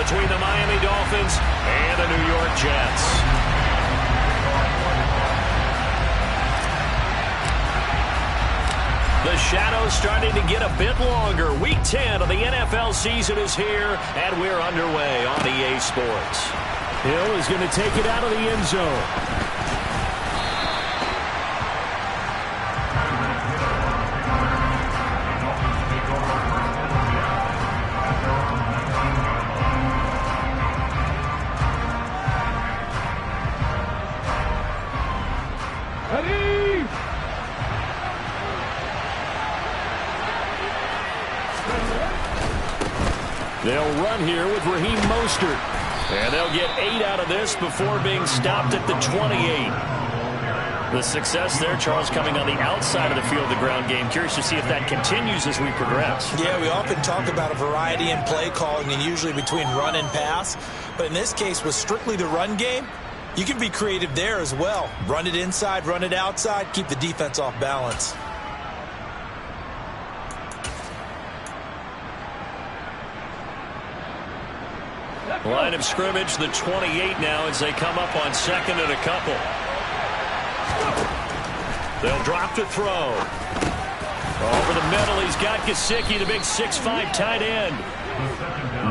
between the Miami Dolphins and the New York Jets. The shadow's starting to get a bit longer. Week 10 of the NFL season is here, and we're underway on EA Sports. Hill is going to take it out of the end zone. They'll run here with Raheem Mostert. And they'll get 8 out of this before being stopped at the 28. The success there, Charles, coming on the outside of the field, the ground game. Curious to see if that continues as we progress. Yeah, we often talk about a variety in play calling and usually between run and pass. But in this case, with strictly the run game, you can be creative there as well. Run it inside, run it outside, keep the defense off balance. Line of scrimmage, the 28 now as they come up on second and a couple. They'll drop to throw. Over the middle, he's got Gesicki, the big 6'5" tight end.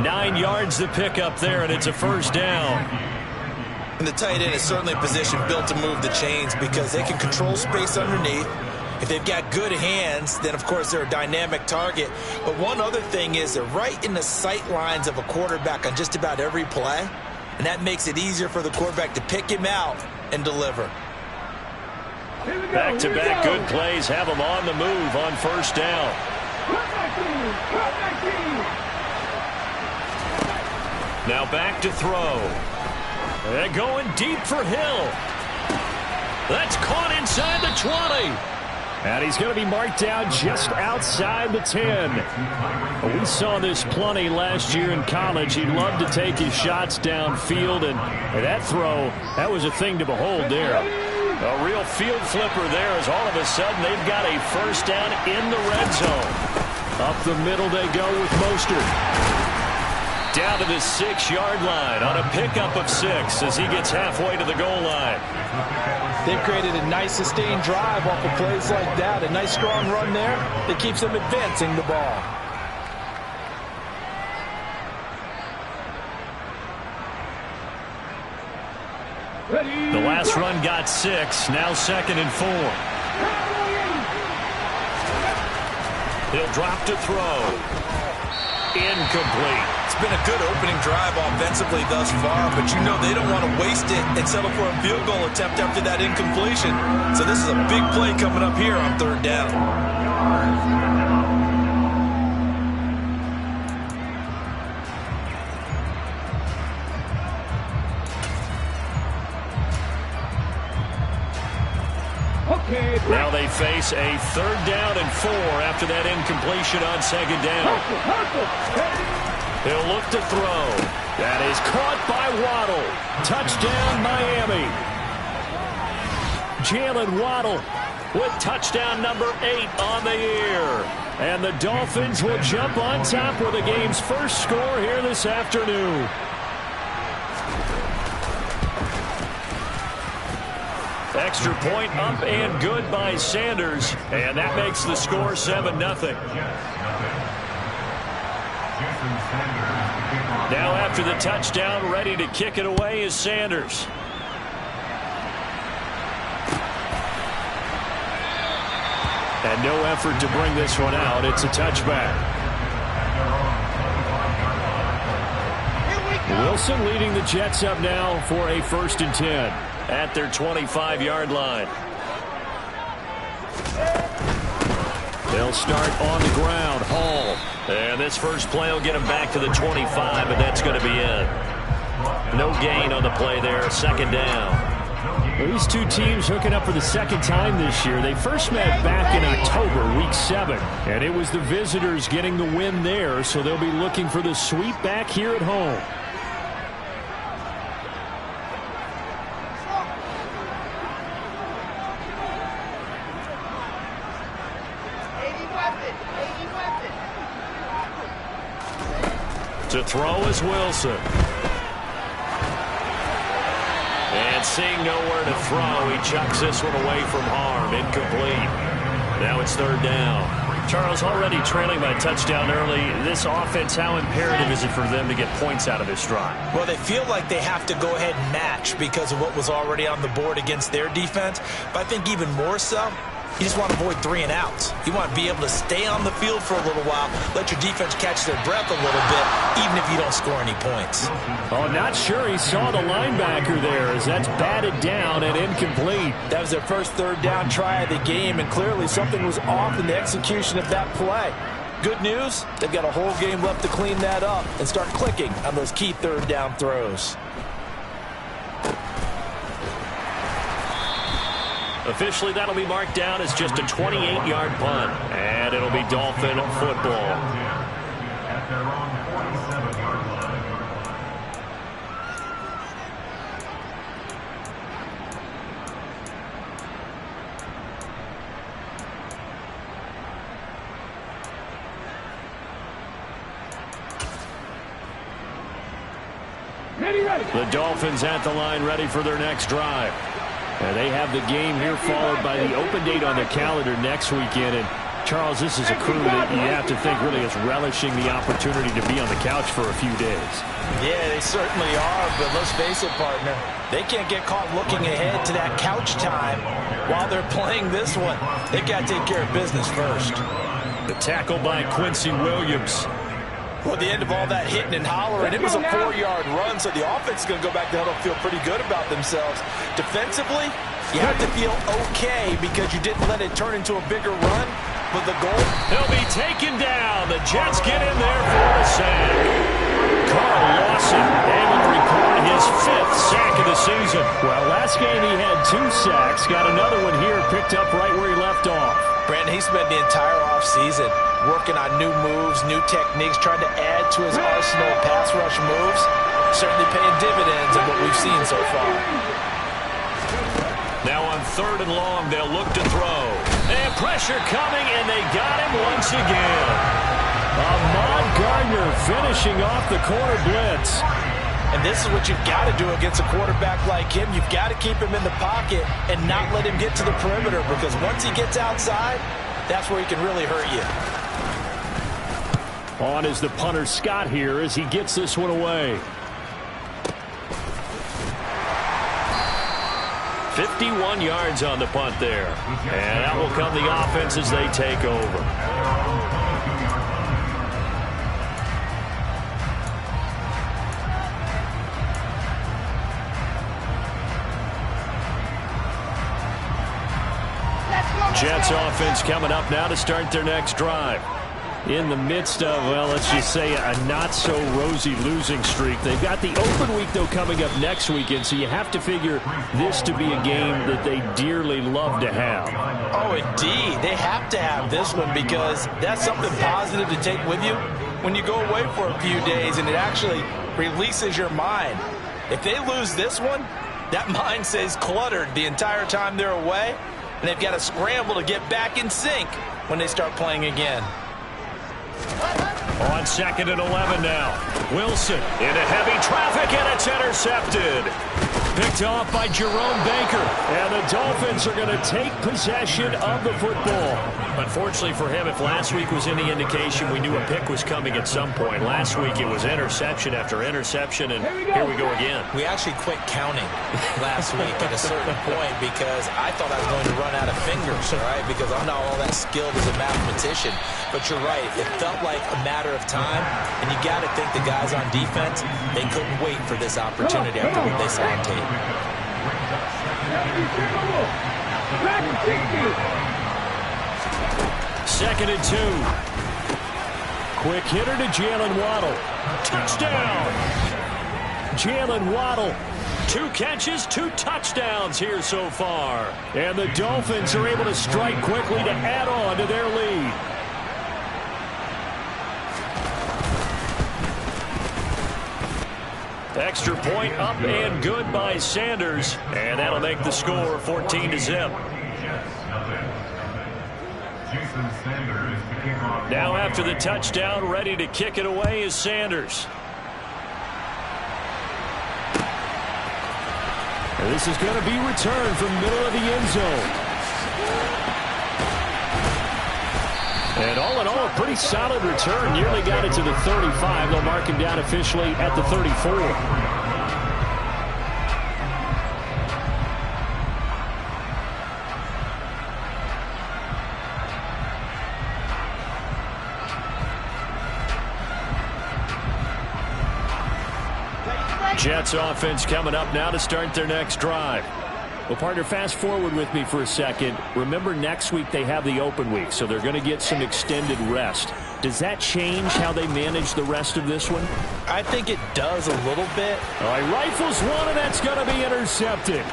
9 yards to pick up there, and it's a first down. And the tight end is certainly a position built to move the chains because they can control space underneath. If they've got good hands, then, of course, they're a dynamic target. But one other thing is they're right in the sight lines of a quarterback on just about every play, and that makes it easier for the quarterback to pick him out and deliver. Back-to-back good plays have them on the move on first down. Now back to throw. They're going deep for Hill. That's caught inside the 20. And he's going to be marked down just outside the 10. We saw this plenty last year in college. He loved to take his shots downfield, and that throw, that was a thing to behold there. A real field flipper there as all of a sudden they've got a first down in the red zone. Up the middle they go with Mostert. Down to the 6-yard line on a pickup of 6 as he gets halfway to the goal line. They've created a nice sustained drive off of plays like that. A nice strong run there that keeps them advancing the ball. The last run got 6. Now 2nd and 4. He'll drop to throw. Incomplete. It's been a good opening drive offensively thus far, but you know they don't want to waste it and settle for a field goal attempt after that incompletion. So this is a big play coming up here on 3rd down. Now they face a 3rd down and 4 after that incompletion on 2nd down. He'll look to throw. That is caught by Waddle. Touchdown, Miami. Jalen Waddle with touchdown number 8 on the year. And the Dolphins will jump on top with the game's first score here this afternoon. Extra point up and good by Sanders, and that makes the score 7-0. Now after the touchdown, ready to kick it away is Sanders. And no effort to bring this one out. It's a touchback. Wilson leading the Jets up now for a 1st and 10. At their 25-yard line. They'll start on the ground. Hall. And this first play will get him back to the 25, but that's going to be it. No gain on the play there. 2nd down. Well, these two teams hooking up for the 2nd time this year. They first met back in October, week 7. And it was the visitors getting the win there, so they'll be looking for the sweep back here at home. To throw is Wilson. And seeing nowhere to throw, he chucks this one away from harm. Incomplete. Now it's third down. Charles, already trailing by a touchdown early. This offense, how imperative is it for them to get points out of this drive? Well, they feel like they have to go ahead and match because of what was already on the board against their defense. But I think even more so, you just want to avoid 3 and outs. You want to be able to stay on the field for a little while, let your defense catch their breath a little bit, even if you don't score any points. Oh, not sure he saw the linebacker there as that's batted down and incomplete. That was their first third down try of the game, and clearly something was off in the execution of that play. Good news, they've got a whole game left to clean that up and start clicking on those key third down throws. Officially, that'll be marked down as just a 28-yard punt. And it'll be Dolphin football. The Dolphins at the line, ready for their next drive. And they have the game here followed by the open date on their calendar next weekend. And Charles, this is a crew that you have to think really is relishing the opportunity to be on the couch for a few days. Yeah, they certainly are, but let's face it, partner. They can't get caught looking ahead to that couch time while they're playing this one. They've got to take care of business first. The tackle by Quincy Williams. Well, at the end of all that hitting and hollering, it was a 4-yard run, so the offense is going to go back to huddle and feel pretty good about themselves. Defensively, you have to feel okay because you didn't let it turn into a bigger run. But the goal, he'll be taken down. The Jets get in there for the sack. Carl Lawson able to record his 5th sack of the season. Well, last game he had 2 sacks. Got another one here picked up right where he left off. Brandon, he spent the entire offseason working on new moves, new techniques, trying to add to his arsenal of pass rush moves. Certainly paying dividends in what we've seen so far. Now on 3rd and long, they'll look to throw. And pressure coming, and they got him once again. Ahmad Gardner finishing off the corner blitz. And this is what you've got to do against a quarterback like him. You've got to keep him in the pocket and not let him get to the perimeter, because once he gets outside, that's where he can really hurt you. On is the punter Scott here as he gets this one away. 51 yards on the punt there. And out will come the offense as they take over. Jets offense coming up now to start their next drive. In the midst of, well, let's just say a not-so-rosy losing streak. They've got the open week, though, coming up next weekend, so you have to figure this to be a game that they dearly love to have. Oh, indeed. They have to have this one because that's something positive to take with you when you go away for a few days, and it actually releases your mind. If they lose this one, that mind stays cluttered the entire time they're away, and they've got to scramble to get back in sync when they start playing again. On 2nd and 11 now. Wilson into heavy traffic, and it's intercepted. Picked off by Jerome Baker. And the Dolphins are going to take possession of the football. Unfortunately for him, if last week was any indication, we knew a pick was coming at some point. Last week it was interception after interception, and here we go again. We actually quit counting last week at a certain point because I thought I was going to run out of fingers, all right, because I'm not all that skilled as a mathematician. But you're right, it felt like a matter of time, and you got to think the guys on defense, they couldn't wait for this opportunity after what they saw on tape. 2nd and 2. Quick hitter to Jalen Waddle. Touchdown! Jalen Waddle. 2 catches, 2 touchdowns here so far. And the Dolphins are able to strike quickly to add on to their lead. Extra point up and good by Sanders. And that'll make the score 14-0. Now after the touchdown, ready to kick it away is Sanders. This is going to be returned from middle of the end zone. And all in all, a pretty solid return. Nearly got it to the 35. They'll mark him down officially at the 34. Jets offense coming up now to start their next drive. Well, partner, fast forward with me for a second. Remember, next week they have the open week, so they're going to get some extended rest. Does that change how they manage the rest of this one? I think it does a little bit. All right, rifles one, and that's going to be intercepted.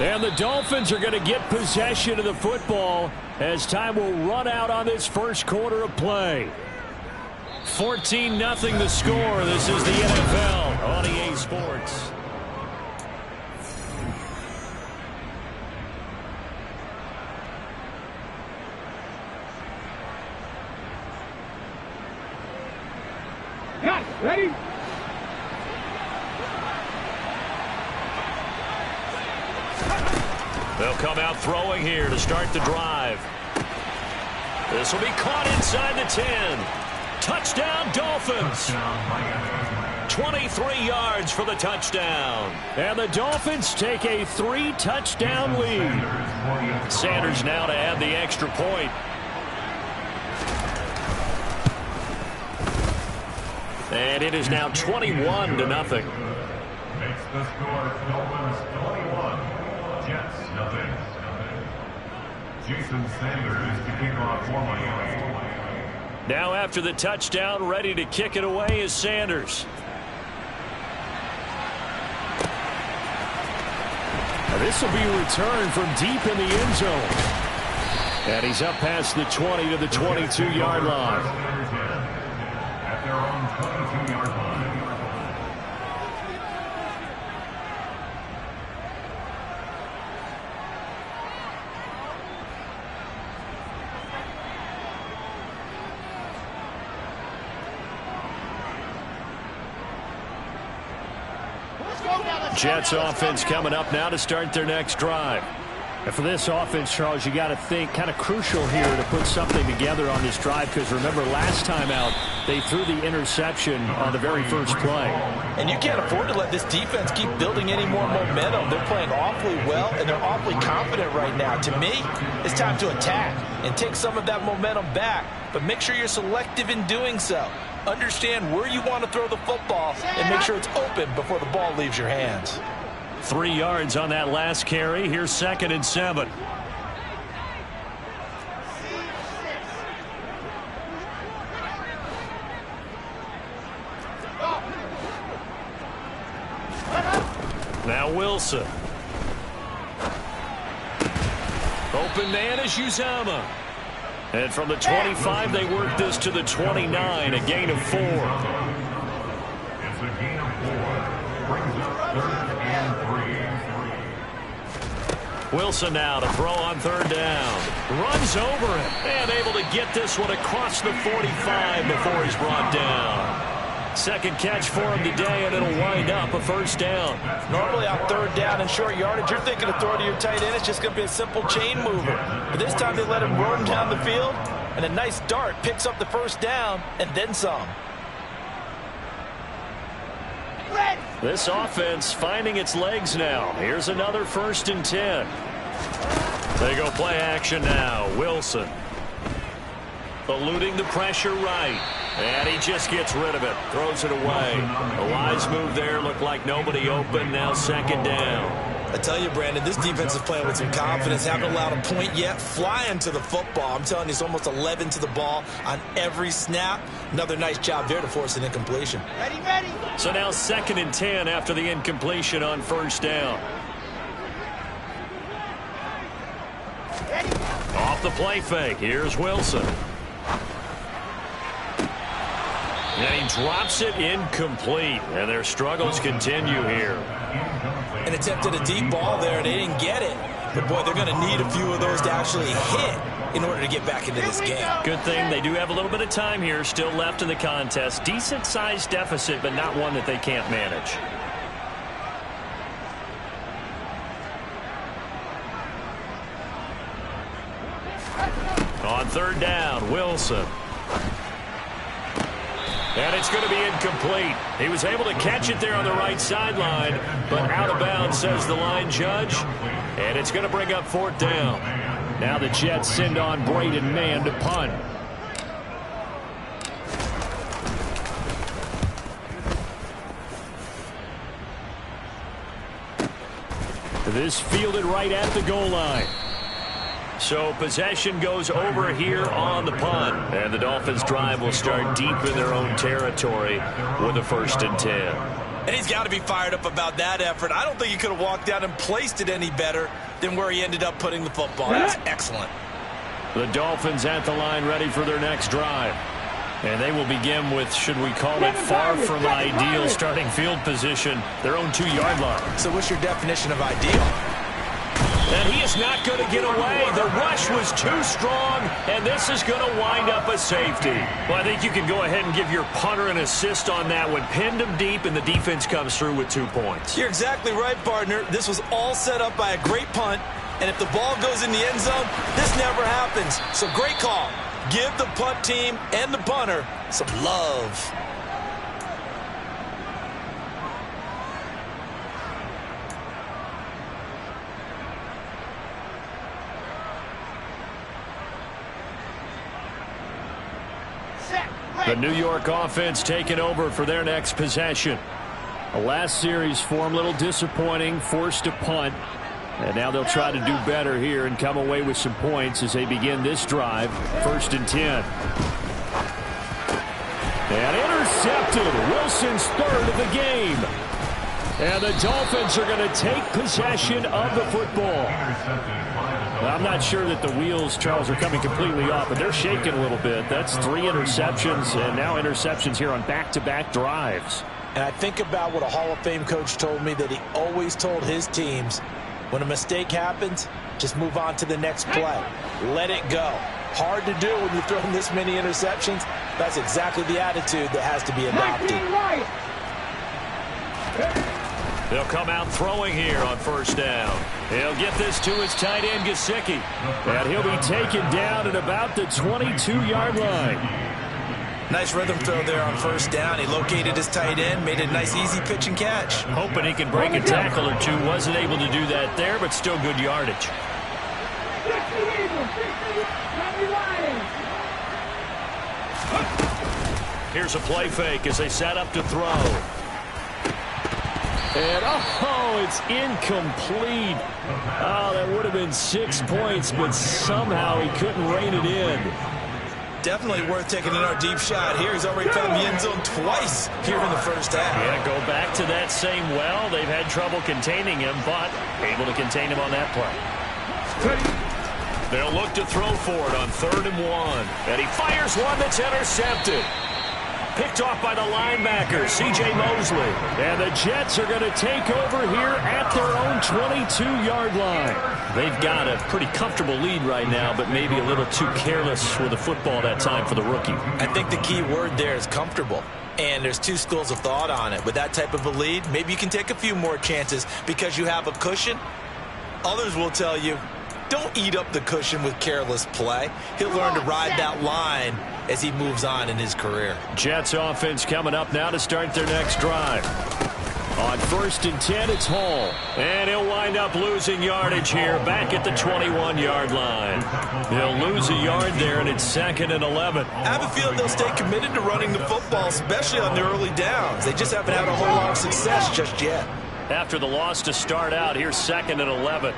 And the Dolphins are going to get possession of the football as time will run out on this first quarter of play. 14-0 the score. This is the NFL on EA Sports. Ready? They'll come out throwing here to start the drive. This will be caught inside the 10. Touchdown, Dolphins. 23 yards for the touchdown. And the Dolphins take a 3-touchdown lead. Sanders now to add the extra point. And it is now 21-0. Makes the score Dolphins 21, Jets 0. Jason Sanders to kick off for Miami. Now after the touchdown, ready to kick it away is Sanders. This will be returned from deep in the end zone. And he's up past the 20 to the 22-yard line. At their own 22-yard line. Jets offense coming up now to start their next drive. And for this offense, Charles, you got to think kind of crucial here to put something together on this drive, because remember last time out they threw the interception on the very first play. And you can't afford to let this defense keep building any more momentum. They're playing awfully well, and they're awfully confident right now. To me, it's time to attack and take some of that momentum back, but make sure you're selective in doing so. Understand where you want to throw the football and make sure it's open before the ball leaves your hands. 3 yards on that last carry. Here's 2nd and 7. Now Wilson. Open man is Uzama. And from the 25, they work this to the 29, a gain of 4. It's a gain of 4. Brings up 3rd and 3. Wilson now to throw on 3rd down. Runs over it and able to get this one across the 45 before he's brought down. Second catch for him today, and it'll wind up a 1st down. Normally on 3rd down and short yardage, you're thinking of throw to your tight end. It's just going to be a simple chain mover. But this time they let him roam down the field, and a nice dart picks up the 1st down and then some. This offense finding its legs now. Here's another 1st and 10. They go play action now. Wilson eluding the pressure right. And he just gets rid of it. Throws it away. A wise move there. Looked like nobody open. Now 2nd down. I tell you, Brandon, this defense is playing with some confidence. Haven't allowed a point yet. Flying to the football. I'm telling you, it's almost 11 to the ball on every snap. Another nice job there to force an incompletion. Ready. So now 2nd and 10 after the incompletion on 1st down. Off the play fake. Here's Wilson. And he drops it incomplete. And their struggles continue here. An attempt at a deep ball there, and they didn't get it. But, boy, they're going to need a few of those to actually hit in order to get back into this game. Good thing they do have a little bit of time here still left in the contest. Decent-sized deficit, but not one that they can't manage. third down, Wilson. And it's going to be incomplete. He was able to catch it there on the right sideline, but out of bounds, says the line judge. And it's going to bring up fourth down. Now the Jets send on Braden Mann to punt. This fielded right at the goal line. So possession goes over here on the punt. And the Dolphins' drive will start deep in their own territory with a 1st and 10. And he's got to be fired up about that effort. I don't think he could have walked out and placed it any better than where he ended up putting the football. That's excellent. The Dolphins at the line ready for their next drive. And they will begin with, should we call it, far from ideal starting field position, their own 2-yard line. So what's your definition of ideal? And he is not going to get away. The rush was too strong, and this is going to wind up a safety. Well, I think you can go ahead and give your punter an assist on that one. Pinned him deep, and the defense comes through with 2 points. You're exactly right, partner. This was all set up by a great punt, and if the ball goes in the end zone, this never happens. So great call. Give the punt team and the punter some love. The New York offense taking over for their next possession. The last series for them, a little disappointing, forced to punt. And now they'll try to do better here and come away with some points as they begin this drive. 1st and 10. And intercepted. Wilson's 3rd of the game. And the Dolphins are going to take possession of the football. Well, I'm not sure that the wheels, Charles, are coming completely off, but they're shaking a little bit. That's 3 interceptions, and now interceptions here on back-to-back drives. And I think about what a Hall of Fame coach told me, that he always told his teams, when a mistake happens, just move on to the next play. Let it go. Hard to do when you're throwing this many interceptions. That's exactly the attitude that has to be adopted. They'll come out throwing here on 1st down. He'll get this to his tight end, Gesicki. And he'll be taken down at about the 22-yard line. Nice rhythm throw there on 1st down. He located his tight end, made a nice easy pitch and catch. Hoping he can break a tackle or two. Wasn't able to do that there, but still good yardage. Here's a play fake as they set up to throw. And, oh, it's incomplete. Oh, that would have been 6 points, but somehow he couldn't rein it in. Definitely worth taking another deep shot here. He's already found the end zone twice here in the 1st half. Yeah, go back to that same well. They've had trouble containing him, but able to contain him on that play. They'll look to throw for it on 3rd and 1. And he fires one that's intercepted. Picked off by the linebacker, C.J. Mosley. And the Jets are going to take over here at their own 22-yard line. They've got a pretty comfortable lead right now, but maybe a little too careless with the football that time for the rookie. I think the key word there is comfortable. And there's 2 schools of thought on it. With that type of a lead, maybe you can take a few more chances because you have a cushion. Others will tell you, don't eat up the cushion with careless play. He'll learn to ride that line as he moves on in his career. Jets offense coming up now to start their next drive. On 1st and 10, it's Hall. And he'll wind up losing yardage here back at the 21-yard line. He'll lose a yard there, and it's 2nd and 11. I have a feeling they'll stay committed to running the football, especially on the early downs. They just haven't had a whole lot of success just yet. After the loss to start out, here's 2nd and 11.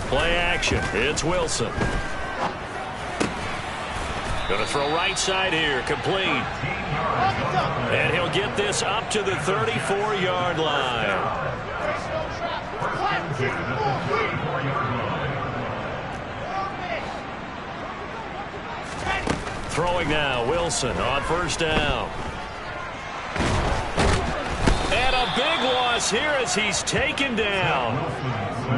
Play action. It's Wilson. Going to throw right side here. Complete. And he'll get this up to the 34-yard line. Throwing now. Wilson on 1st down. And a big loss here as he's taken down.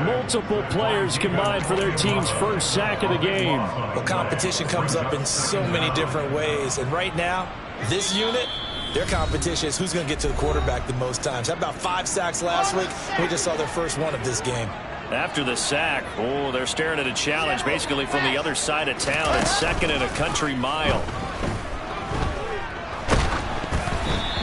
Multiple players combined for their team's first sack of the game. Well, competition comes up in so many different ways. And right now, this unit, Their competition is who's going to get to the quarterback the most times. How about 5 sacks last week? We just saw their first one of this game. After the sack, they're staring at a challenge basically from the other side of town. It's 2nd and a country mile.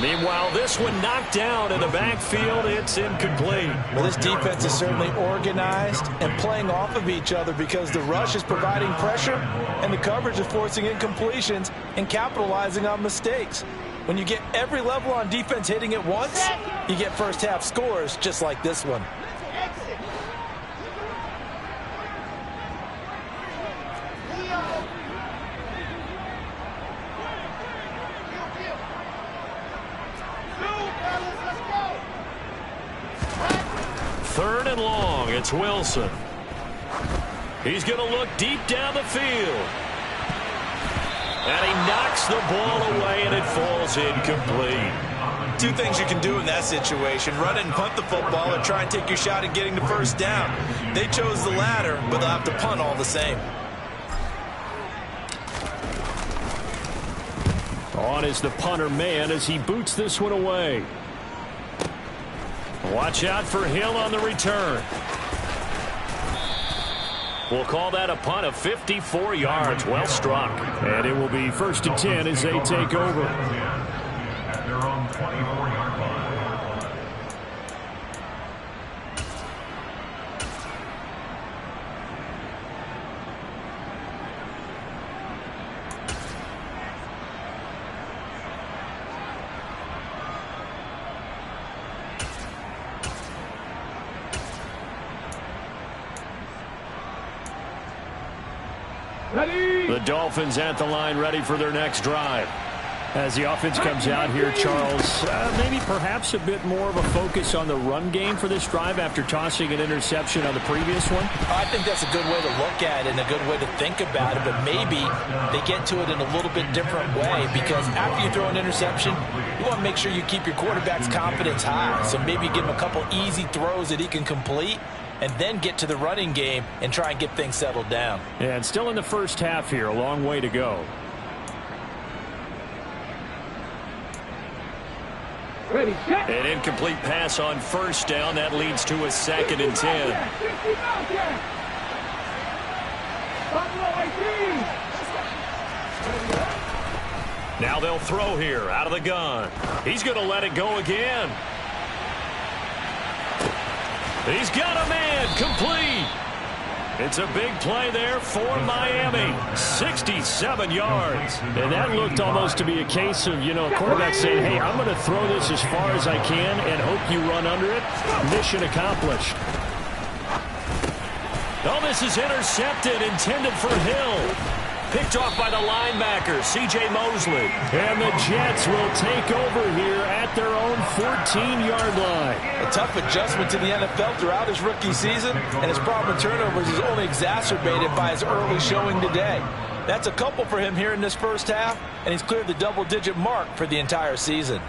Meanwhile, this one knocked down in the backfield. It's incomplete. Well, this defense is certainly organized and playing off of each other because the rush is providing pressure and the coverage is forcing incompletions and capitalizing on mistakes. When you get every level on defense hitting at once, you get first half scores just like this one. Third and long, it's Wilson. He's going to look deep down the field. And he knocks the ball away, and it falls incomplete. 2 things you can do in that situation: run it and punt the football, or try and take your shot at getting the first down. They chose the latter, but they'll have to punt all the same. On is the punter man as he boots this one away. Watch out for Hill on the return. We'll call that a punt of 54 yards. Well struck. And it will be 1st and 10 as they take over. At their own 24-yard line. The Dolphins at the line, ready for their next drive. As the offense comes out here, Charles, maybe perhaps a bit more of a focus on the run game for this drive after tossing an interception on the previous one? I think that's a good way to look at it and a good way to think about it, but maybe they get to it in a little bit different way, because after you throw an interception, you want to make sure you keep your quarterback's confidence high. So maybe give him a couple easy throws that he can complete, and then get to the running game and try and get things settled down. And still in the first half here, a long way to go. An incomplete pass on first down. That leads to a 2nd and 10. Now they'll throw here out of the gun. He's going to let it go again. He's got a man, complete. It's a big play there for Miami. 67 yards. And that looked almost to be a case of, a quarterback saying, hey, I'm going to throw this as far as I can and hope you run under it. Mission accomplished. Oh, this is intercepted, intended for Hill. Picked off by the linebacker, C.J. Mosley. And the Jets will take over here at their own 14-yard line. A tough adjustment to the NFL throughout his rookie season, and his problem with turnovers is only exacerbated by his early showing today. That's a couple for him here in this first half, and he's cleared the double-digit mark for the entire season.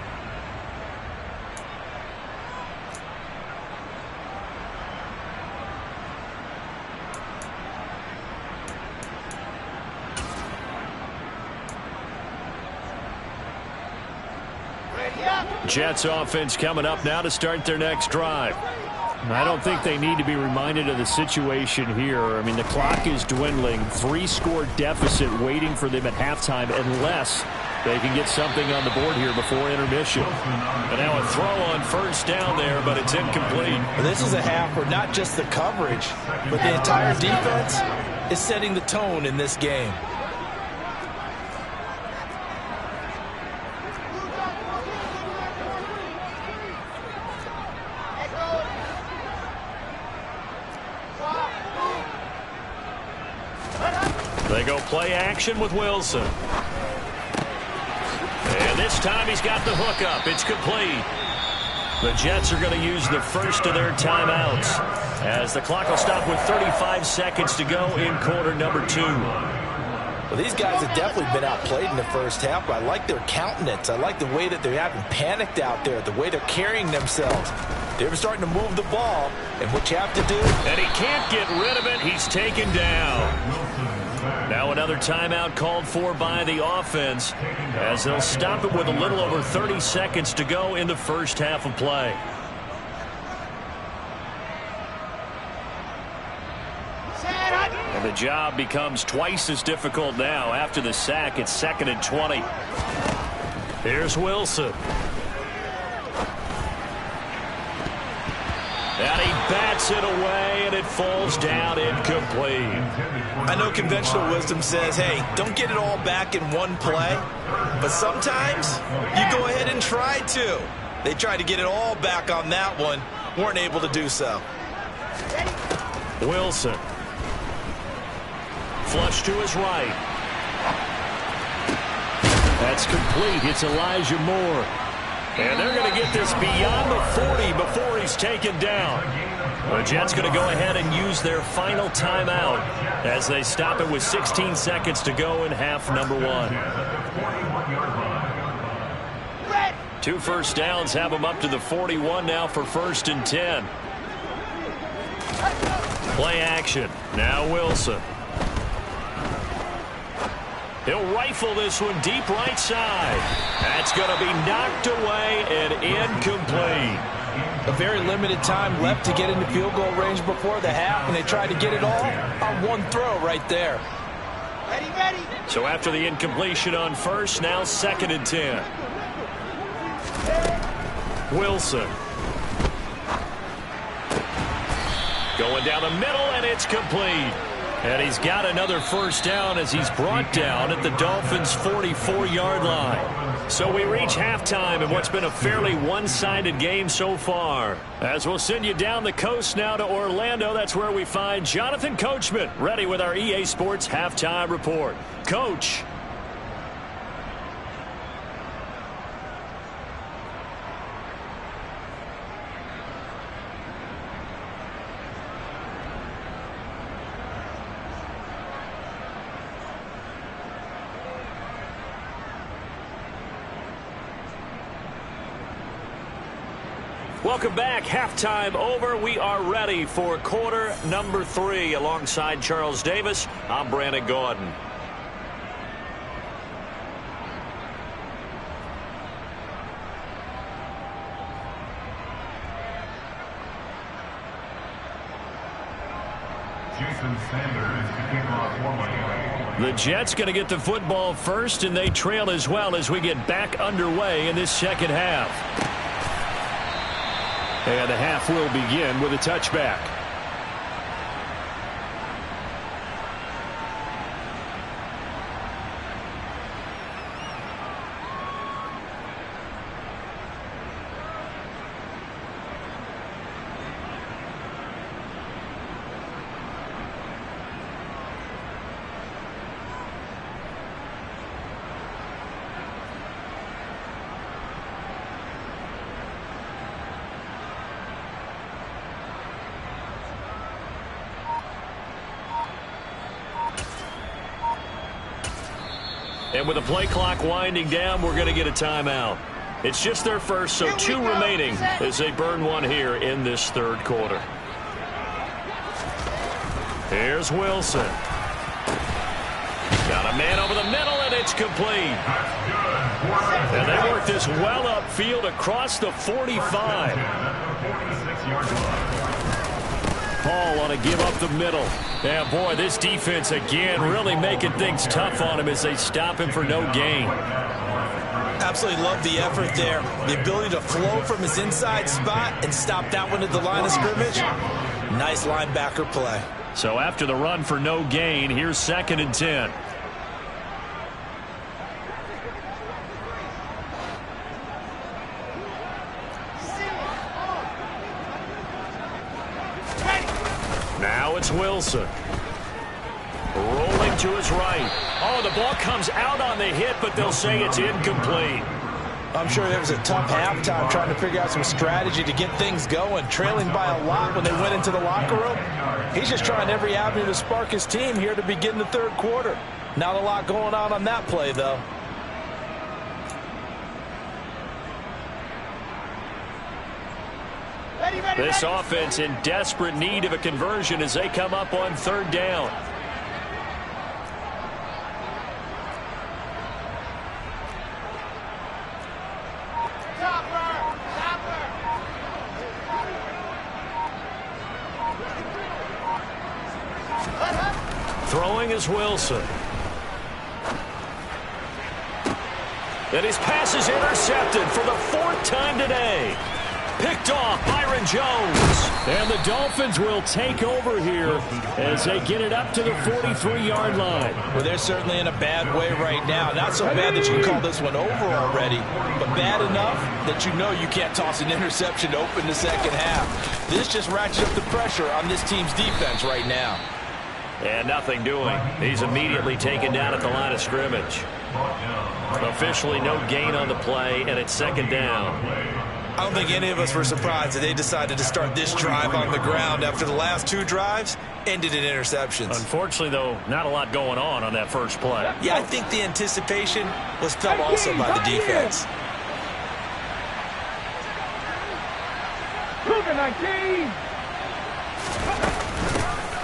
Jets offense coming up now to start their next drive. I don't think they need to be reminded of the situation here. I mean, the clock is dwindling. 3-score deficit waiting for them at halftime unless they can get something on the board here before intermission. And now a throw on first down there, but it's incomplete. Well, this is a half where not just the coverage, but the entire defense is setting the tone in this game. They go play action with Wilson. And this time he's got the hook up. It's complete. The Jets are going to use the first of their timeouts as the clock will stop with 35 seconds to go in quarter number 2. Well, these guys have definitely been outplayed in the first half, but I like their countenance. I like the way that they haven't panicked out there, the way they're carrying themselves. They're starting to move the ball, and what you have to do... And he can't get rid of it. He's taken down. Now another timeout called for by the offense as they'll stop it with a little over 30 seconds to go in the first half of play. And the job becomes twice as difficult now. After the sack, it's 2nd and 20. Here's Wilson. And he bats it away, and it falls down incomplete. I know conventional wisdom says, hey, don't get it all back in one play. But sometimes you go ahead and try to. They tried to get it all back on that one. Weren't able to do so. Wilson. Flush to his right. That's complete. It's Elijah Moore. And they're going to get this beyond the 40 before he's taken down. The Jets going to go ahead and use their final timeout as they stop it with 16 seconds to go in half number 1. 2 first downs have them up to the 41 now for 1st and 10. Play action. Now Wilson. He'll rifle this one deep right side. That's going to be knocked away and incomplete. A very limited time left to get into field goal range before the half, and they tried to get it all on one throw right there. Ready. So after the incompletion on first, now 2nd and 10. Wilson. Going down the middle, and it's complete. And he's got another first down as he's brought down at the Dolphins' 44-yard line. So we reach halftime in what's been a fairly one-sided game so far. As we'll send you down the coast now to Orlando, that's where we find Jonathan Coachman ready with our EA Sports Halftime Report. Coach. Welcome back. Halftime over. We are ready for quarter number 3. Alongside Charles Davis, I'm Brandon Gordon. The Jets going to get the football first, and they trail as well as we get back underway in this second half. And the half will begin with a touchback. And with the play clock winding down, we're going to get a timeout. It's just their first, so 2 remaining as they burn one here in this third quarter. Here's Wilson. Got a man over the middle, and it's complete. And they work this well upfield across the 45. Paul on a give up the middle. Yeah, boy, this defense again really making things tough on him as they stop him for no gain. Absolutely love the effort there. The ability to flow from his inside spot and stop that one at the line of scrimmage. Nice linebacker play. So after the run for no gain, here's 2nd and 10. Now it's Wilson. Rolling to his right. Oh, the ball comes out on the hit, but they'll say it's incomplete. I'm sure there was a tough halftime trying to figure out some strategy to get things going, trailing by a lot when they went into the locker room. He's just trying every avenue to spark his team here to begin the third quarter. Not a lot going on that play, though. This offense in desperate need of a conversion as they come up on 3rd down. Throwing is Wilson. And his pass is intercepted for the 4th time today. Picked off Byron Jones. And the Dolphins will take over here as they get it up to the 43-yard line. Well, they're certainly in a bad way right now. Not so bad that you can call this one over already, but bad enough that you know you can't toss an interception to open the second half. This just ratchets up the pressure on this team's defense right now. And nothing doing. He's immediately taken down at the line of scrimmage. Officially no gain on the play, and it's 2nd down. I don't think any of us were surprised that they decided to start this drive on the ground after the last 2 drives ended in interceptions. Unfortunately, though, not a lot going on that first play. Yeah, I think the anticipation was felt also by the defense.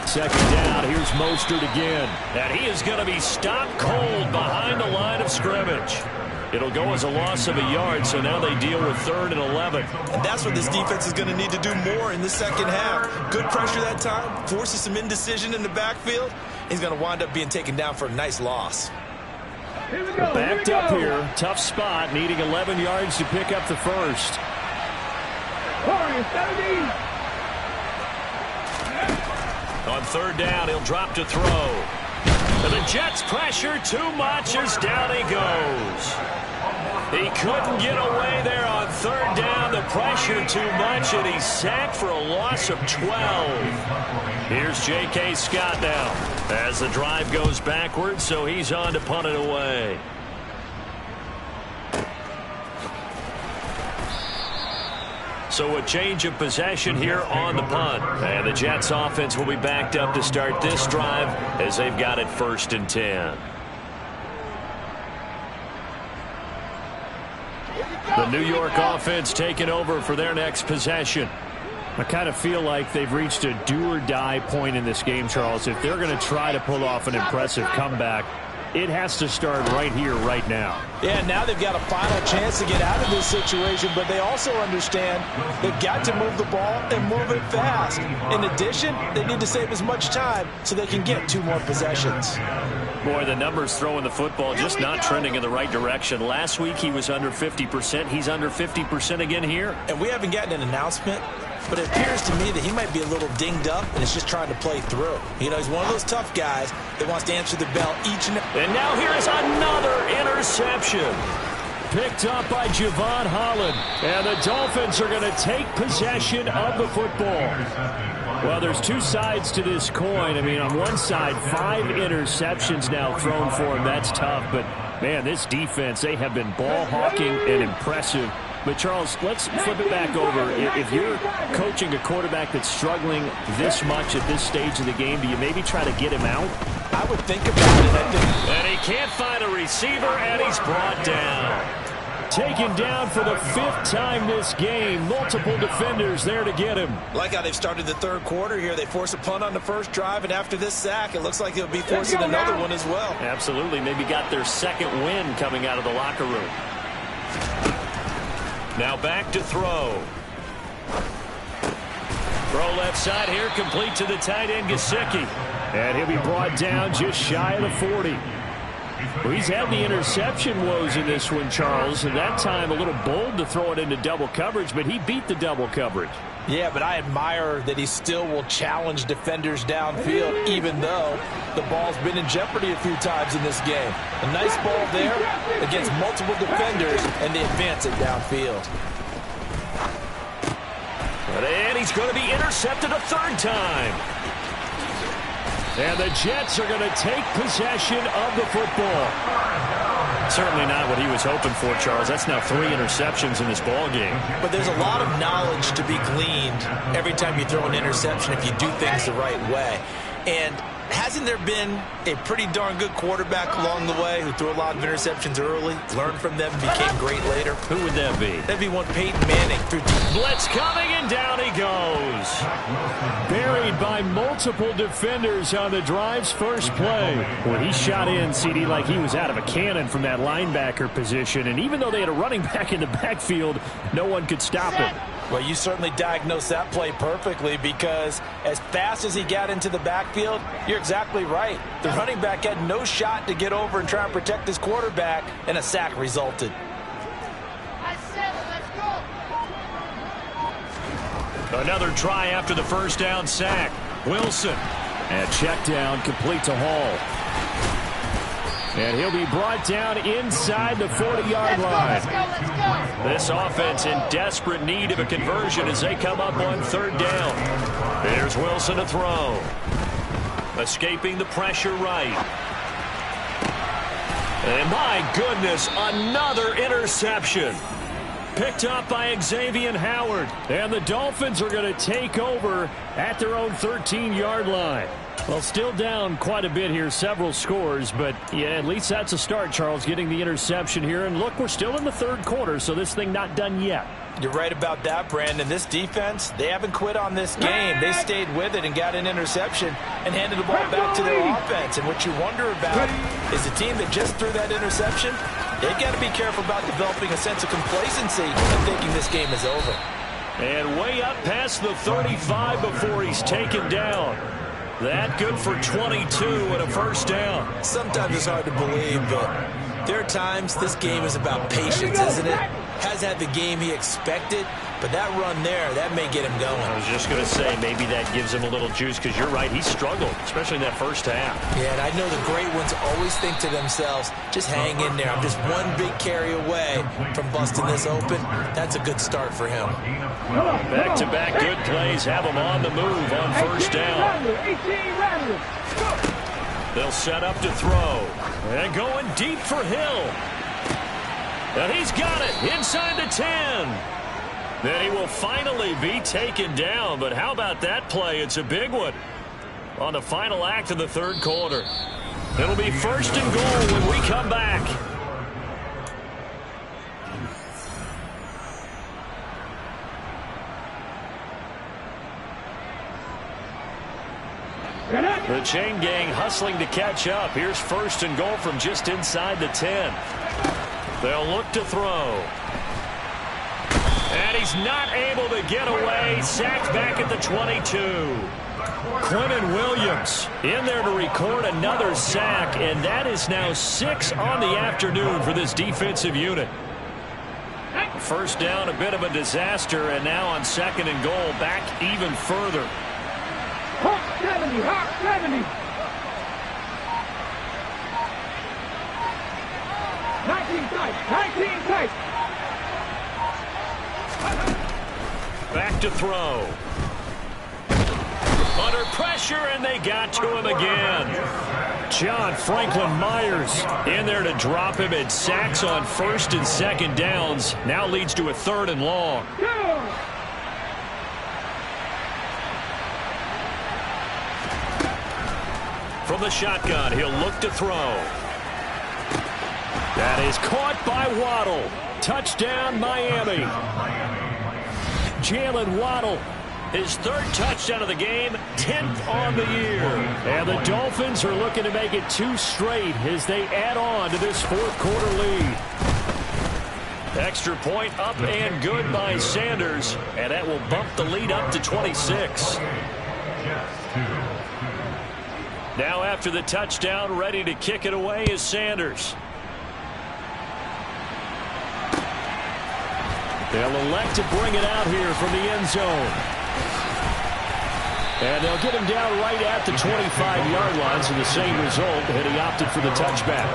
Second down, here's Mostert again. And he is going to be stopped cold behind the line of scrimmage. It'll go as a loss of a yard, so now they deal with 3rd and 11. And that's what this defense is going to need to do more in the second half. Good pressure that time, forces some indecision in the backfield. He's going to wind up being taken down for a nice loss. Backed up here, tough spot, needing 11 yards to pick up the first. On 3rd down, he'll drop to throw. And the Jets pressure too much as down he goes. He couldn't get away there on 3rd down. The pressure too much, and he's sacked for a loss of 12. Here's J.K. Scott now as the drive goes backwards, so he's on to punt it away. So a change of possession here on the punt. And the Jets offense will be backed up to start this drive as they've got it 1st and 10. The New York offense taking over for their next possession. I kind of feel like they've reached a do-or-die point in this game, Charles. If they're going to try to pull off an impressive comeback, it has to start right here, right now. Yeah, now they've got a final chance to get out of this situation, but they also understand they've got to move the ball and move it fast. In addition, they need to save as much time so they can get 2 more possessions. Boy, the numbers throwing the football just not trending in the right direction. Last week he was under 50%. He's under 50% again here. And we haven't gotten an announcement, but it appears to me that he might be a little dinged up and is just trying to play through. You know, he's one of those tough guys that wants to answer the bell each and every. And now here is another interception. Picked up by Javon Holland. And the Dolphins are going to take possession of the football. Well, there's 2 sides to this coin. I mean, on one side, 5 interceptions now thrown for him. That's tough. But, man, this defense, they have been ball hawking and impressive. But, Charles, let's flip it back over. If you're coaching a quarterback that's struggling this much at this stage of the game, do you maybe try to get him out? I would think about it. And he can't find a receiver, and he's brought down. Taken down for the 5th time this game. Multiple defenders there to get him. Like how they've started the 3rd quarter here. They force a punt on the first drive, and after this sack, it looks like they'll be forcing another one as well. Absolutely. Maybe got their 2nd win coming out of the locker room. Now back to throw. Throw left side here, complete to the tight end, Gesicki. And he'll be brought down just shy of the 40. Well, he's had the interception woes in this one, Charles, and that time a little bold to throw it into double coverage, but he beat the double coverage. Yeah, but I admire that he still will challenge defenders downfield, even though the ball's been in jeopardy a few times in this game. A nice ball there against multiple defenders, and they advance it downfield. And he's going to be intercepted a 3rd time. And the Jets are going to take possession of the football. Certainly not what he was hoping for, Charles. That's now 3 interceptions in this ball game. But there's a lot of knowledge to be gleaned every time you throw an interception if you do things the right way. And hasn't there been a pretty darn good quarterback along the way who threw a lot of interceptions early, learned from them, became great later? Who would that be? That'd be one Peyton Manning. Blitz coming, and down he goes. Buried by multiple defenders on the drive's first play. Well, he shot in, CD, like he was out of a cannon from that linebacker position. And even though they had a running back in the backfield, no one could stop him. Well, you certainly diagnosed that play perfectly, because as fast as he got into the backfield, you're exactly right. The running back had no shot to get over and try and protect his quarterback, and a sack resulted. Another try after the first down sack. Wilson. And check down, complete to Hall. And he'll be brought down inside the 40-yard line. This offense in desperate need of a conversion as they come up on third down. Here's Wilson to throw. Escaping the pressure right. And my goodness, another interception. Picked up by Xavier Howard. And the Dolphins are going to take over at their own 13-yard line. Well, still down quite a bit here, several scores, but yeah, at least that's a start, Charles, getting the interception here. And look, we're still in the third quarter, so this thing not done yet. You're right about that, Brandon. This defense, they haven't quit on this game. They stayed with it and got an interception and handed the ball back to their offense. And what you wonder about is the team that just threw that interception, they've got to be careful about developing a sense of complacency and thinking this game is over. And way up past the 35 before he's taken down. That good for 22 and a first down. Sometimes it's hard to believe, but there are times this game is about patience, isn't it? Has had the game he expected, but that run there, that may get him going. I was just going to say, maybe that gives him a little juice, because you're right, he struggled, especially in that first half. Yeah, and I know the great ones always think to themselves, just hang in there. I'm just one big carry away from busting this open. That's a good start for him. Back-to-back good plays have him on the move on first down. They'll set up to throw. And going deep for Hill. And he's got it inside the 10. Then he will finally be taken down. But how about that play? It's a big one on the final act of the third quarter. It'll be first and goal when we come back. The chain gang hustling to catch up. Here's first and goal from just inside the 10. They'll look to throw. And he's not able to get away. Sacked back at the 22. Quinnen Williams in there to record another sack, and that is now 6 on the afternoon for this defensive unit. First down, a bit of a disaster, and now on second and goal, back even further. Hawk 70, Hawk 70. 19 tight. Back to throw. Under pressure, and they got to him again. John Franklin Myers in there to drop him, and sacks on first and second downs. Now leads to a third and long. From the shotgun, he'll look to throw. That is caught by Waddle. Touchdown, Miami. Jalen Waddle, his third touchdown of the game, 10th on the year. And the Dolphins are looking to make it 2 straight as they add on to this fourth quarter lead. Extra point up and good by Sanders, and that will bump the lead up to 26. Now after the touchdown, ready to kick it away is Sanders. They'll elect to bring it out here from the end zone. And they'll get him down right at the 25-yard line, so the same result, and he opted for the touchback.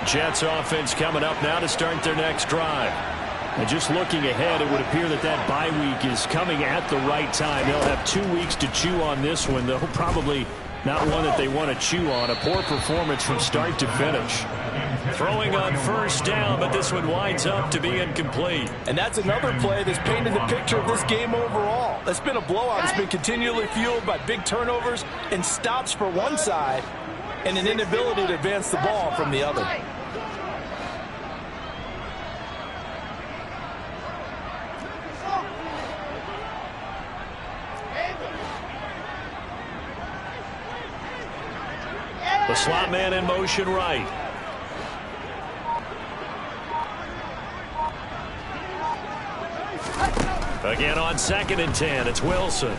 Jets offense coming up now to start their next drive. And just looking ahead, it would appear that that bye week is coming at the right time. They'll have 2 weeks to chew on this one, though probably not one that they want to chew on. A poor performance from start to finish. Throwing on first down, but this one winds up to be incomplete. And that's another play that's painted the picture of this game overall. That's been a blowout. It's been continually fueled by big turnovers and stops for one side and an inability to advance the ball from the other. The slot man in motion right. Again on 2nd and 10, it's Wilson.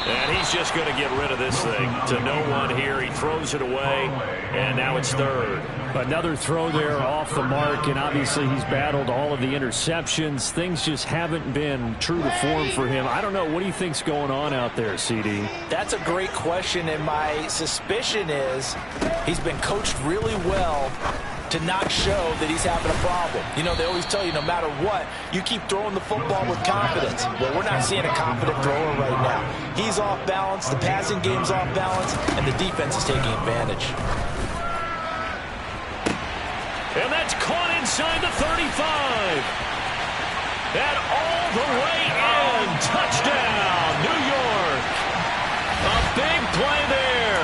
And he's just going to get rid of this thing to no one here. He throws it away, and now it's 3rd. Another throw there off the mark, and obviously he's battled all of the interceptions. Things just haven't been true to form for him. I don't know. What do you think's going on out there, CD? That's a great question, and my suspicion is he's been coached really well to not show that he's having a problem. You know, they always tell you no matter what, you keep throwing the football with confidence. Well, we're not seeing a confident thrower right now. He's off balance, the passing game's off balance, and the defense is taking advantage. And that's caught inside the 35. And all the way in. Touchdown, New York. A big play there.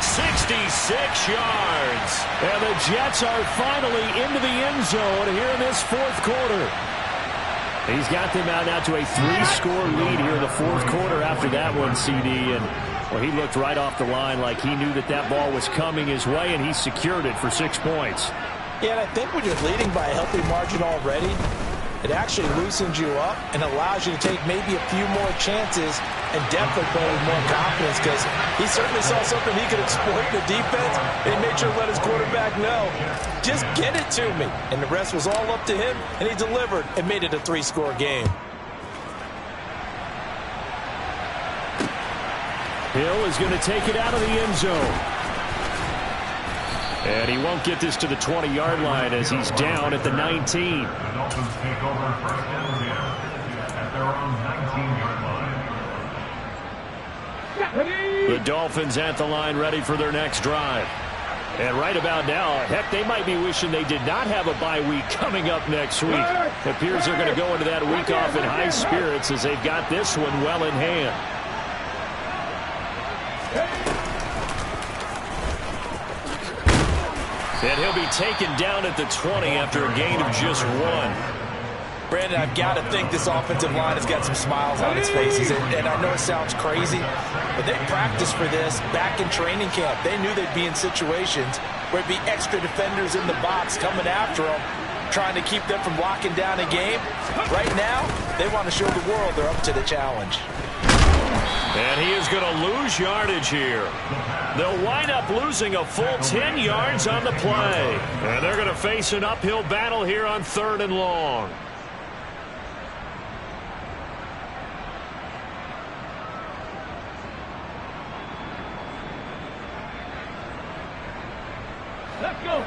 66 yards. And the Jets are finally into the end zone here in this 4th quarter. He's got them out now to a 3-score lead here in the 4th quarter after that one, CD. And, well, he looked right off the line like he knew that that ball was coming his way, and he secured it for 6 points. Yeah, and I think when you're leading by a healthy margin already, it actually loosens you up and allows you to take maybe a few more chances and definitely play with more confidence, because he certainly saw something he could exploit in the defense, and he made sure to let his quarterback know, just get it to me. And the rest was all up to him, and he delivered and made it a 3-score game. Hill is going to take it out of the end zone. And he won't get this to the 20-yard line as he's down at the 19. The Dolphins take over 1st and 10 at their own 19-yard line. The Dolphins at the line, ready for their next drive. And right about now, heck, they might be wishing they did not have a bye week coming up next week. It appears they're going to go into that week off in high spirits as they've got this one well in hand. And he'll be taken down at the 20 after a gain of just 1. Brandon, I've got to think this offensive line has got some smiles on its faces. And I know it sounds crazy, but they practiced for this back in training camp. They knew they'd be in situations where it'd be extra defenders in the box coming after them, trying to keep them from locking down a game. Right now, they want to show the world they're up to the challenge. And he is going to lose yardage here. They'll wind up losing a full 10 yards on the play. And they're going to face an uphill battle here on 3rd and long. Let's go.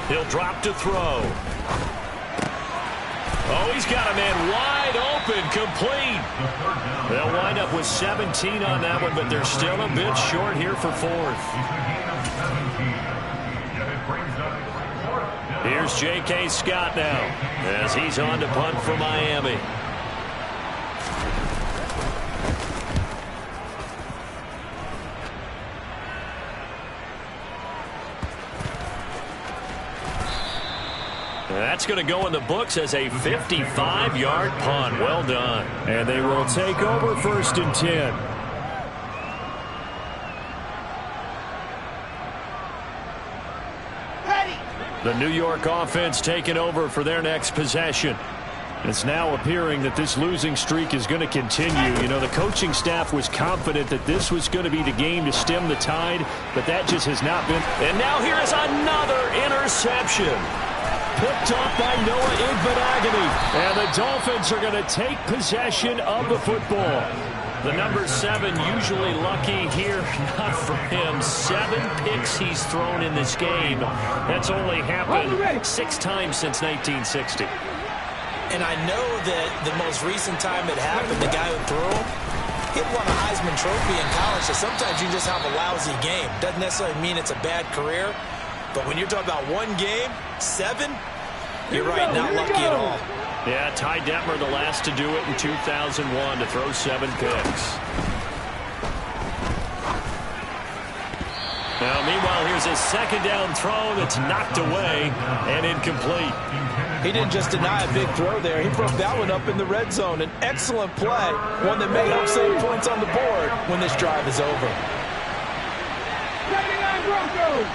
He'll drop to throw. Oh, he's got a man wide open, complete. They'll wind up with 17 on that one, but they're still a bit short here for 4th. Here's J.K. Scott now as he's on to punt for Miami. That's going to go in the books as a 55-yard punt. Well done. And they will take over 1st and 10. The New York offense taking over for their next possession. It's now appearing that this losing streak is going to continue. You know, the coaching staff was confident that this was going to be the game to stem the tide, but that just has not been. And now here is another interception. Picked up by Noah Igbenogany. And the Dolphins are going to take possession of the football. The number 7 usually lucky here. Not for him. 7 picks he's thrown in this game. That's only happened 6 times since 1960. And I know that the most recent time it happened, the guy who threw him, he won a Heisman Trophy in college, so sometimes you just have a lousy game. Doesn't necessarily mean it's a bad career, but when you're talking about one game, 7, you're right, not lucky at all. Yeah, Ty Detmer, the last to do it in 2001, to throw 7 picks. Now, meanwhile, here's a second down throw that's knocked away and incomplete. He didn't just deny a big throw there. He broke that one up in the red zone. An excellent play, one that may help save points on the board when this drive is over. Broncos.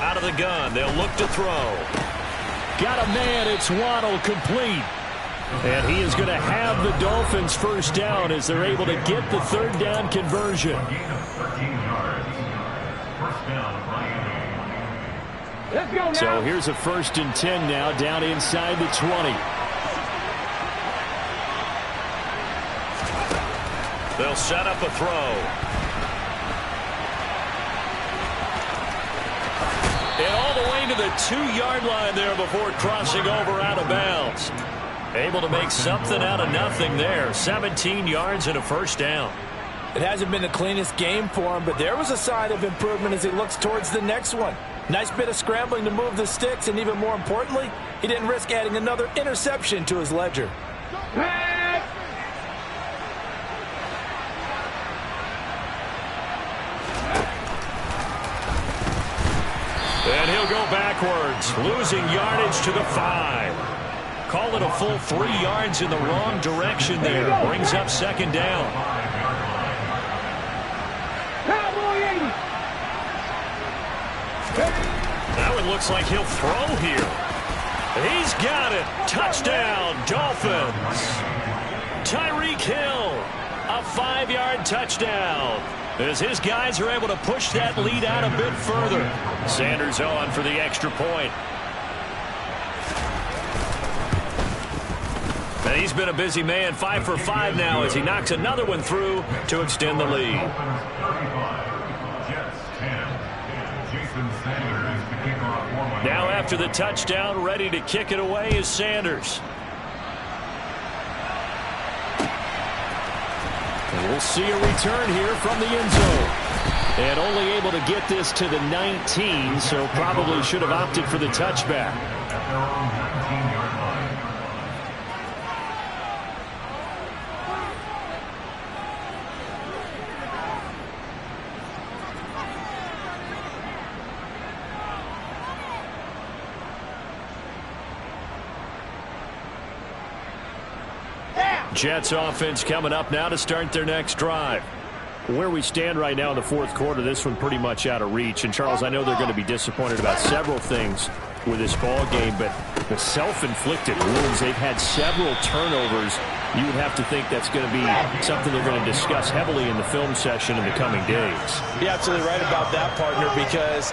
Out of the gun, they'll look to throw. Got a man, it's Waddle, complete. And he is going to have the Dolphins first down as they're able to get the third down conversion. Gain of 13 yards. First down, Miami. Let's go now. So here's a 1st and 10 now, down inside the 20. They'll set up a throw. And all the way to the 2-yard line there before crossing over out of bounds. Able to make something out of nothing there. 17 yards and a first down. It hasn't been the cleanest game for him, but there was a sign of improvement as he looks towards the next one. Nice bit of scrambling to move the sticks, and even more importantly, he didn't risk adding another interception to his ledger. Pass. And he'll go backwards, losing yardage to the 5. Call it a full 3 yards in the wrong direction there. Brings up second down. Cowboy 80. That one looks like he'll throw here. He's got it. Touchdown, Dolphins. Tyreek Hill, a 5-yard touchdown. As his guys are able to push that lead out a bit further. Sanders on for the extra point. And he's been a busy man, 5 for 5 now as he knocks another one through to extend the lead. Now after the touchdown, ready to kick it away is Sanders. And we'll see a return here from the end zone. And only able to get this to the 19, so probably should have opted for the touchback. At their own 19-yard line. Jets offense coming up now to start their next drive. Where we stand right now in the fourth quarter, this one pretty much out of reach. And, Charles, I know they're going to be disappointed about several things with this ball game, but the self-inflicted wounds, they've had several turnovers. You would have to think that's going to be something they're going to discuss heavily in the film session in the coming days. You're absolutely right about that, partner, because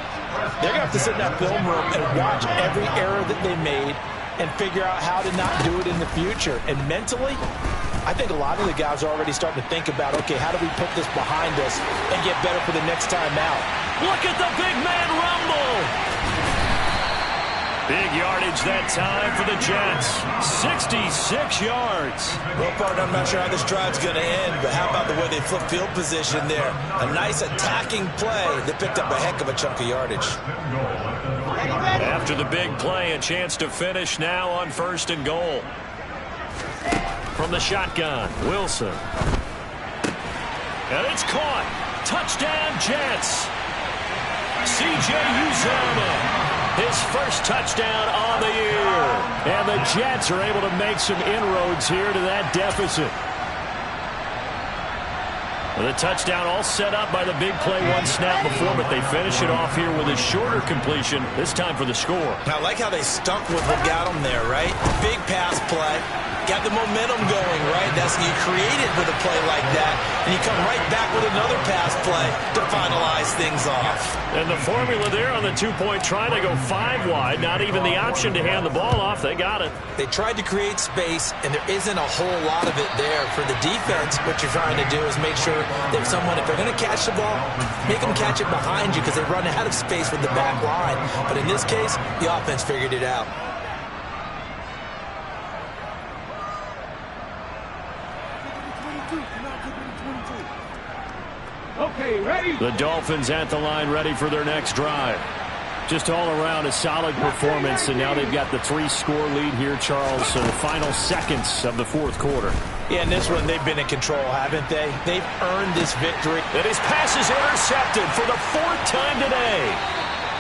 they're going to have to sit in that film room and watch every error that they made and figure out how to not do it in the future. And mentally, I think a lot of the guys are already starting to think about, okay, how do we put this behind us and get better for the next time out? Look at the big man rumble. Big yardage that time for the Jets. 66 yards. Well, partner, I'm not sure how this drive's going to end, but how about the way they flip field position there? A nice attacking play that picked up a heck of a chunk of yardage. After the big play, a chance to finish now on 1st and goal. From the shotgun, Wilson. And it's caught. Touchdown, Jets. C.J. Uzomah. His first touchdown on the year. And the Jets are able to make some inroads here to that deficit. The touchdown all set up by the big play one snap before, but they finish it off here with a shorter completion, this time for the score. Now, I like how they stuck with what got them there, right? Big pass play. Got the momentum going, right? That's you create it with a play like that, and you come right back with another pass play to finalize things off. And the formula there on the two-point try to go 5 wide, not even the option to hand the ball off. They got it. They tried to create space, and there isn't a whole lot of it there. For the defense, what you're trying to do is make sure that if they're going to catch the ball, make them catch it behind you because they run out of space with the back line. But in this case, the offense figured it out. Okay, ready? The Dolphins at the line ready for their next drive. Just all around a solid performance, and now they've got the 3-score lead here, Charles, so the final seconds of the fourth quarter. Yeah, in this one, they've been in control, haven't they? They've earned this victory. And his pass is intercepted for the 4th time today.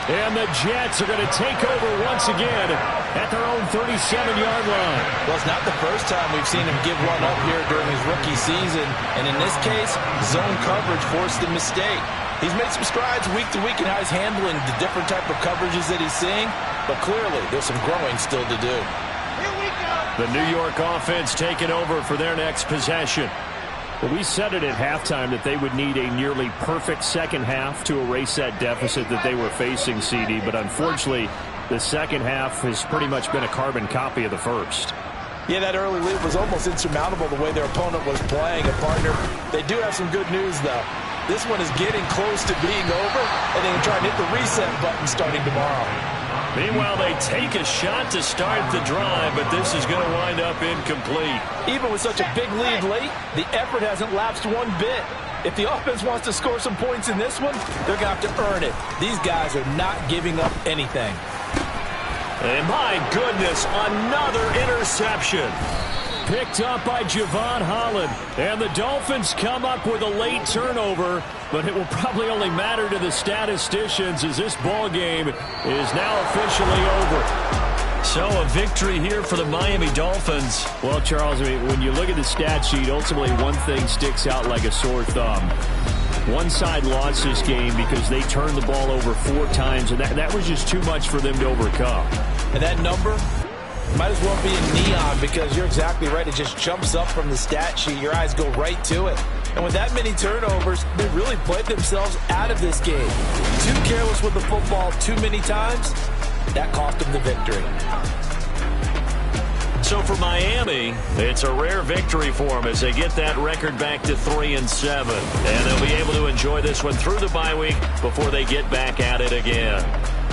And the Jets are going to take over once again at their own 37-yard line. Well, it's not the first time we've seen him give one up here during his rookie season. And in this case, zone coverage forced the mistake. He's made some strides week to week in how he's handling the different type of coverages that he's seeing. But clearly, there's some growing still to do. The New York offense taking over for their next possession. Well, we said it at halftime that they would need a nearly perfect second half to erase that deficit that they were facing, CD. But unfortunately, the second half has pretty much been a carbon copy of the first. Yeah, that early lead was almost insurmountable the way their opponent was playing. And, partner, they do have some good news, though. This one is getting close to being over, and they can try and hit the reset button starting tomorrow. Meanwhile, they take a shot to start the drive, but this is going to wind up incomplete. Even with such a big lead late, the effort hasn't lapsed one bit. If the offense wants to score some points in this one, they're going to have to earn it. These guys are not giving up anything. And my goodness, another interception. Picked up by Javon Holland. And the Dolphins come up with a late turnover, but it will probably only matter to the statisticians as this ball game is now officially over. So a victory here for the Miami Dolphins. Well, Charles, I mean, when you look at the stat sheet, ultimately one thing sticks out like a sore thumb. One side lost this game because they turned the ball over 4 times, and that was just too much for them to overcome. And that number might as well be in neon because you're exactly right. It just jumps up from the stat sheet. Your eyes go right to it. And with that many turnovers, they really played themselves out of this game. Too careless with the football too many times. That cost them the victory. So for Miami, it's a rare victory for them as they get that record back to 3-7. And they'll be able to enjoy this one through the bye week before they get back at it again.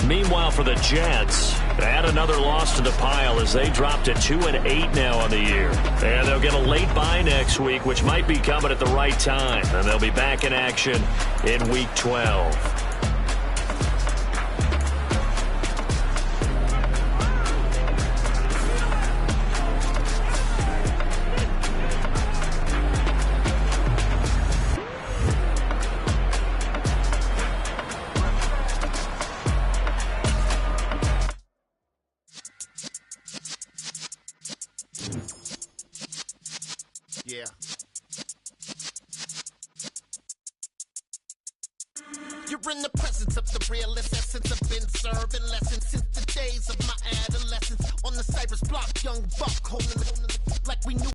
Meanwhile, for the Jets, add another loss to the pile as they drop to 2-8 now on the year. And they'll get a late bye next week, which might be coming at the right time. And they'll be back in action in Week 12. Yeah. You're in the presence of the realest essence. I've been serving lessons since the days of my adolescence. On the Cypress block, young buck holding it like we knew.